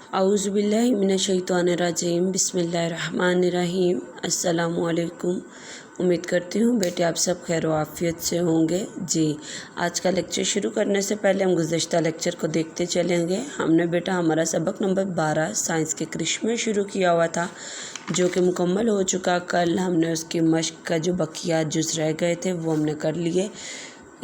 औज़ु बिल्लाहि मिनश्शैतानिर्रजीम बिस्मिल्लाहिर्रहमानिर्रहीम। अस्सलामु अलैकुम। उम्मीद करती हूँ बेटे आप सब खैर आफियत से होंगे। जी, आज का लेक्चर शुरू करने से पहले हम गुज़श्ता लेक्चर को देखते चलेंगे। हमने बेटा हमारा सबक नंबर 12 साइंस के कृषि में शुरू किया हुआ था, जो कि मुकम्मल हो चुका। कल हमने उसकी मश्क का जो बकिया जुज़ रह गए थे वो हमने कर लिए।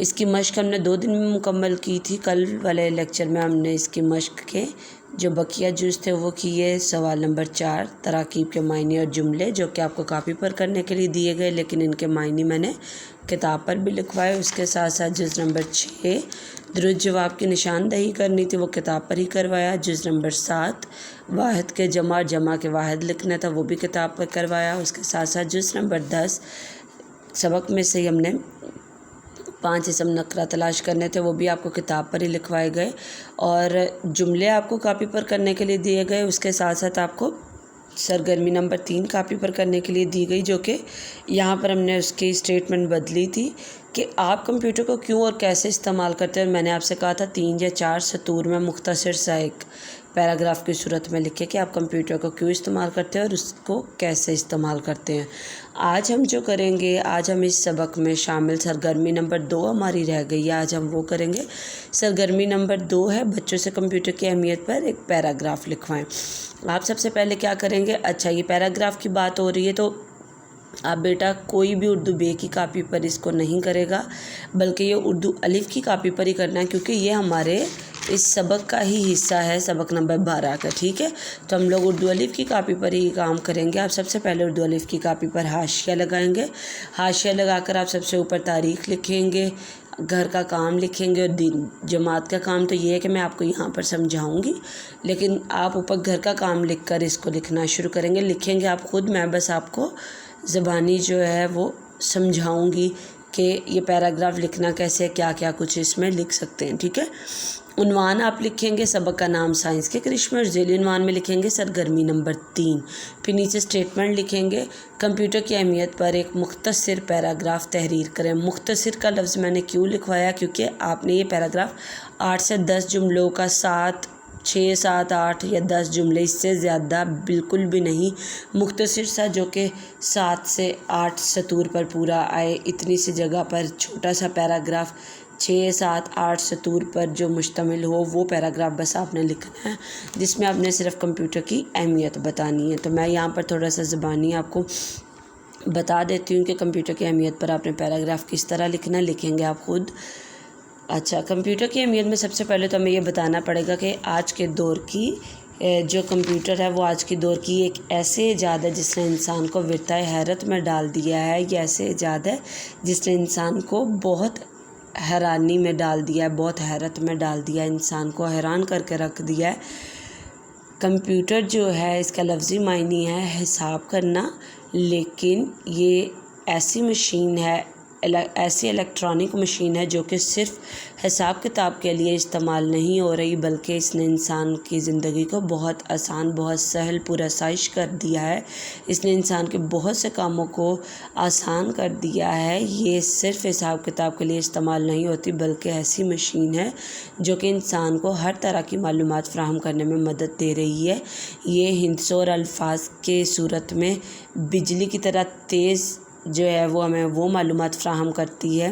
इसकी मश्क हमने 2 दिन में मुकम्मल की थी। कल वाले लेक्चर में हमने इसकी मश्क के जो बकिया जुज़ थे वो किए। सवाल नंबर 4 तराकीब के मायने और जुमले, जो कि आपको कापी पर करने के लिए दिए गए, लेकिन इनके मायने मैंने किताब पर भी लिखवाए। उसके साथ साथ जुज़ नंबर 6 दुरुस्त जवाब की निशानदही करनी थी, वो किताब पर ही करवाया। जुज़ नंबर 7 वाहिद के जमा और जमा के वाहिद लिखना था, वो भी किताब पर करवाया। उसके साथ साथ जुज़ नंबर 10 सबक में से हमने 5 इसम नकरा तलाश करने थे, वो भी आपको किताब पर ही लिखवाए गए। और जुमले आपको कापी पर करने के लिए दिए गए। उसके साथ साथ आपको सरगर्मी नंबर 3 कापी पर करने के लिए दी गई, जो कि यहाँ पर हमने उसकी स्टेटमेंट बदली थी कि आप कंप्यूटर को क्यों और कैसे इस्तेमाल करते हैं। मैंने आपसे कहा था 3 या 4 सतूर में मुख्तसर सा एक पैराग्राफ की सूरत में लिखे कि आप कंप्यूटर को क्यों इस्तेमाल करते हैं और उसको कैसे इस्तेमाल करते हैं। आज हम जो करेंगे, आज हम इस सबक में शामिल सरगर्मी नंबर 2 हमारी रह गई है, आज हम वो करेंगे। सरगर्मी नंबर 2 है बच्चों से कंप्यूटर की अहमियत पर एक पैराग्राफ लिखवाएं। आप सबसे पहले क्या करेंगे, अच्छा ये पैराग्राफ की बात हो रही है तो आप बेटा कोई भी उर्दू बे की कापी पर इसको नहीं करेगा, बल्कि ये उर्दू अलिफ़ की कापी पर ही करना है, क्योंकि ये हमारे इस सबक का ही हिस्सा है, सबक नंबर 12 का। ठीक है, तो हम लोग उर्दू अलिफ़ की कापी पर ही काम करेंगे। आप सबसे पहले उर्दू अलिफ़ की कापी पर हाशिया लगाएंगे। हाशिया लगाकर आप सबसे ऊपर तारीख़ लिखेंगे, घर का काम लिखेंगे और दिन जमात का काम तो ये है कि मैं आपको यहाँ पर समझाऊंगी, लेकिन आप ऊपर घर का काम लिखकर इसको लिखना शुरू करेंगे। लिखेंगे आप ख़ुद, मैं बस आपको ज़बानी जो है वो समझाऊंगी कि ये पैराग्राफ लिखना कैसे है, क्या क्या कुछ इसमें लिख सकते हैं। ठीक है, उन्वान आप लिखेंगे सबक का नाम साइंस के करिश्मे और ज़ेली उन्वान में लिखेंगे सरगर्मी नंबर 3। फिर नीचे स्टेटमेंट लिखेंगे कंप्यूटर की अहमियत पर एक मुख्तसर पैराग्राफ तहरीर करें। मुख्तसर का लफ्ज़ मैंने क्यों लिखवाया, क्योंकि आपने ये पैराग्राफ 8 से 10 जुमलों का 6, 7, 8 या 10 जुमले, इससे ज़्यादा बिल्कुल भी नहीं, मुख्तसर सा जो कि 7 से 8 सतूर पर पूरा आए, इतनी सी जगह पर छोटा सा पैराग्राफ 6, 7, 8 सतूर पर जो मुश्तमिल हो, वो पैराग्राफ बस आपने लिखना है, जिसमें आपने सिर्फ कंप्यूटर की अहमियत बतानी है। तो मैं यहाँ पर थोड़ा सा ज़बानी आपको बता देती हूँ कि कंप्यूटर की अहमियत पर आपने पैराग्राफ किस तरह लिखना, लिखेंगे आप ख़ुद। अच्छा, कंप्यूटर की अहमियत में सबसे पहले तो हमें ये बताना पड़ेगा कि आज के दौर की जो कंप्यूटर है वो आज के दौर की एक ऐसे ईजाद है जिसने इंसान को विरताए हैरत में डाल दिया है। ये ऐसे ईजाद है जिसने इंसान को बहुत हैरानी में डाल दिया है, बहुत हैरत में डाल दिया है, इंसान को हैरान करके रख दिया है। कंप्यूटर जो है इसका लफ्ज़ी मायने है हिसाब करना, लेकिन ये ऐसी मशीन है, ऐसी इलेक्ट्रॉनिक मशीन है जो कि सिर्फ हिसाब किताब के लिए इस्तेमाल नहीं हो रही, बल्कि इसने इंसान की ज़िंदगी को बहुत आसान, बहुत सहल, पुरसाइश कर दिया है। इसने इंसान के बहुत से कामों को आसान कर दिया है। ये सिर्फ हिसाब किताब के लिए इस्तेमाल नहीं होती, बल्कि ऐसी मशीन है जो कि इंसान को हर तरह की मालूमात फ़राहम करने में मदद दे रही है। ये हिंसों और अल्फाज के सूरत में बिजली की तरह तेज़ जो है वो हमें वो मालूमात फ़राहम करती है।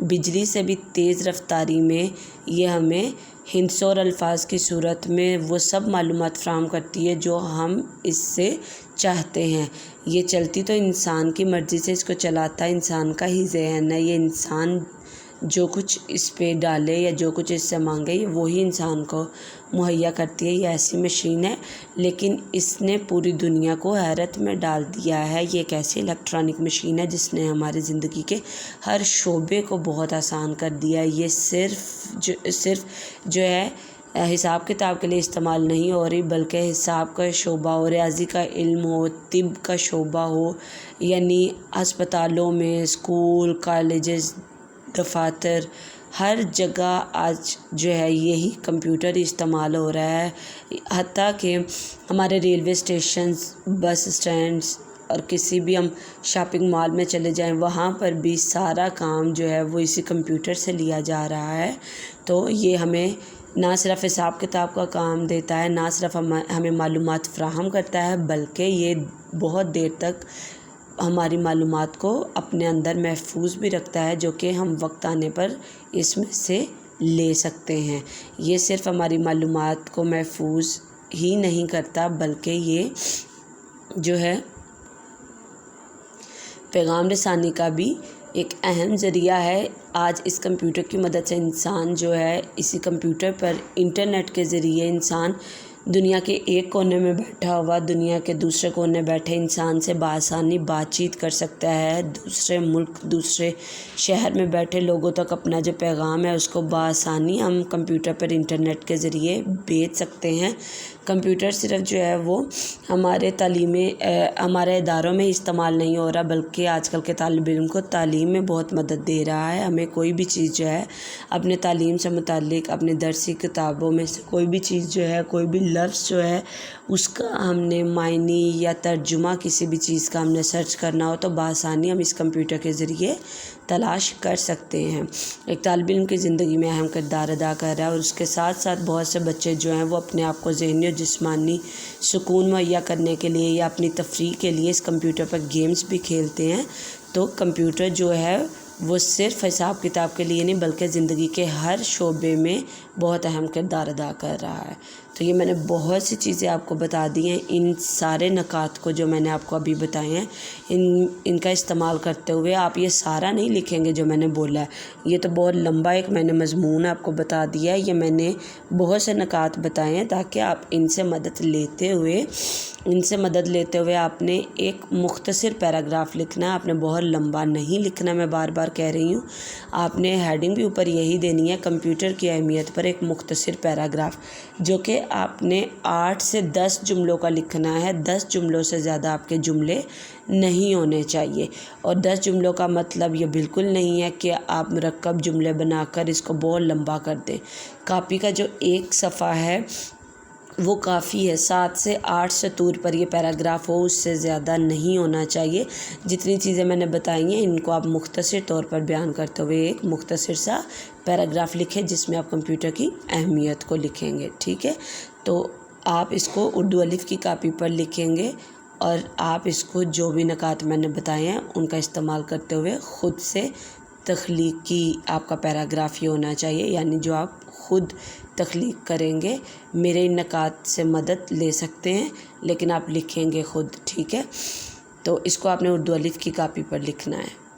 बिजली से भी तेज़ रफ्तारी में ये हमें हिंसों और अल्फाज की सूरत में वो सब मालूमात फ़राहम करती है जो हम इससे चाहते हैं। ये चलती तो इंसान की मर्ज़ी से, इसको चलाता इंसान का ही ज़हन है। ये इंसान जो कुछ इस पे डाले या जो कुछ इससे मांगे ये वही इंसान को मुहैया करती है। ये ऐसी मशीन है, लेकिन इसने पूरी दुनिया को हैरत में डाल दिया है। ये एक ऐसी इलेक्ट्रॉनिक मशीन है जिसने हमारी ज़िंदगी के हर शोबे को बहुत आसान कर दिया है। ये सिर्फ जो है हिसाब किताब के लिए इस्तेमाल नहीं हो रही, बल्कि हिसाब का शोबा हो, रियाजी का इल्म हो, तिब का शोबा हो, यानी अस्पतालों में, स्कूल, कॉलेजेस, दफातर, हर जगह आज जो है यही कंप्यूटर इस्तेमाल हो रहा है। हत्ता कि हमारे रेलवे स्टेशंस, बस स्टैंड्स और किसी भी हम शॉपिंग मॉल में चले जाएं, वहाँ पर भी सारा काम जो है वो इसी कंप्यूटर से लिया जा रहा है। तो ये हमें نہ صرف حساب کتاب کا کام دیتا ہے، نہ صرف ہمیں معلومات فراہم کرتا ہے، بلکہ یہ بہت دیر تک ہماری معلومات کو اپنے اندر محفوظ بھی رکھتا ہے، جو کہ ہم وقت آنے پر اس میں سے لے سکتے ہیں۔ یہ صرف ہماری معلومات کو محفوظ ہی نہیں کرتا، بلکہ یہ جو ہے پیغام رسانی کا بھی ایک اہم ذریعہ ہے۔ آج اس کمپیوٹر کی مدد سے انسان جو ہے اسی کمپیوٹر پر انٹرنیٹ کے ذریعے انسان دنیا کے ایک کونے میں بیٹھا ہوا دنیا کے دوسرے کونے بیٹھے انسان سے بآسانی بات چیت کر سکتا ہے۔ دوسرے ملک، دوسرے شہر میں بیٹھے لوگوں تک اپنا جو پیغام ہے اس کو بآسانی ہم کمپیوٹر پر انٹرنیٹ کے ذریعے بھیج سکتے ہیں۔ کمپیوٹر صرف جو ہے وہ ہمارے ہمارے اداروں میں استعمال نہیں ہو رہا، بلکہ آج کل کے طالب علم کو تعلیم میں بہت مدد دے رہا ہے۔ ہمیں کوئی بھی چیز جو ہے اپنے تعلیم سے متعلق اپنے درسی کتابوں میں سے کوئی بھی چیز جو ہے، کوئی بھی لفظ جو ہے اس کا ہم نے معنی یا ترجمہ کسی بھی چیز کا ہم نے سرچ کرنا ہو تو بآسانی ہم اس کمپیوٹر کے ذریعے تلاش کر سکتے ہیں۔ ایک طالب علم کی زندگی میں اہم کردار ادا کر رہا ہے، اور اس کے ساتھ ساتھ بہت سے بچے جو ہیں وہ اپنے آپ کو ذہنی اور جسمانی سکون مہیا کرنے کے لیے یا اپنی تفریح کے لیے اس کمپیوٹر پر گیمز بھی کھیلتے ہیں۔ تو کمپیوٹر جو ہے وہ صرف حساب کتاب کے لیے نہیں بلکہ زندگی کے ہر شعبے میں بہت اہم کردار ادا کر رہا ہے۔ تو یہ میں نے بہت سی چیزیں آپ کو بتا دی ہیں۔ ان سارے نکات کو جو میں نے آپ کو ابھی بتائے ہیں ان کا استعمال کرتے ہوئے آپ یہ سارا نہیں لکھیں گے جو میں نے بولا ہے، یہ تو بہت لمبا ایک میں نے مضمون آپ کو بتا دیا ہے۔ یہ میں نے بہت سے نکات بتائے ہیں تاکہ آپ ان سے مدد لیتے ہوئے آپ نے ایک مختصر پیراگراف لکھنا ہے، آپ نے بہت لمبا نہیں لکھنا، میں بار بار کہہ رہی ہوں۔ آپ نے ہیڈنگ بھی اوپر یہی دینی ہے، کمپیوٹر کی اہمیت پر ایک مختصر پیراگراف، جو کہ آپ نے 8 سے 10 جملوں کا لکھنا ہے۔ 10 جملوں سے زیادہ آپ کے جملے نہیں ہونے چاہیے، اور 10 جملوں کا مطلب یہ بالکل نہیں ہے کہ آپ مرکب جملے بنا کر اس کو بہت لمبا کر دیں۔ کاپی کا جو ایک صفحہ ہے وہ کافی ہے، 7 سے 8 سطور پر یہ پیراگراف ہو، اس سے زیادہ نہیں ہونا چاہیے۔ جتنی چیزیں میں نے بتائی ہیں ان کو آپ مختصر طور پر بیان کرتے ہوئے ایک مختصر سا پیراگراف لکھیں جس میں آپ کمپیوٹر کی اہمیت کو لکھیں گے، ٹھیک ہے؟ تو آپ اس کو اردو الف کی کاپی پر لکھیں گے، اور آپ اس کو جو بھی نکات میں نے بتائے ہیں ان کا استعمال کرتے ہوئے خود سے تخلیقی آپ کا پیراگراف یہ ہونا چاہیے، یعنی جو آپ خود تخلیق کریں گے۔ میرے ان نکات سے مدد لے سکتے ہیں لیکن آپ لکھیں گے خود، ٹھیک ہے؟ تو اس کو آپ نے اردو الف کی کاپی پر لکھنا ہے۔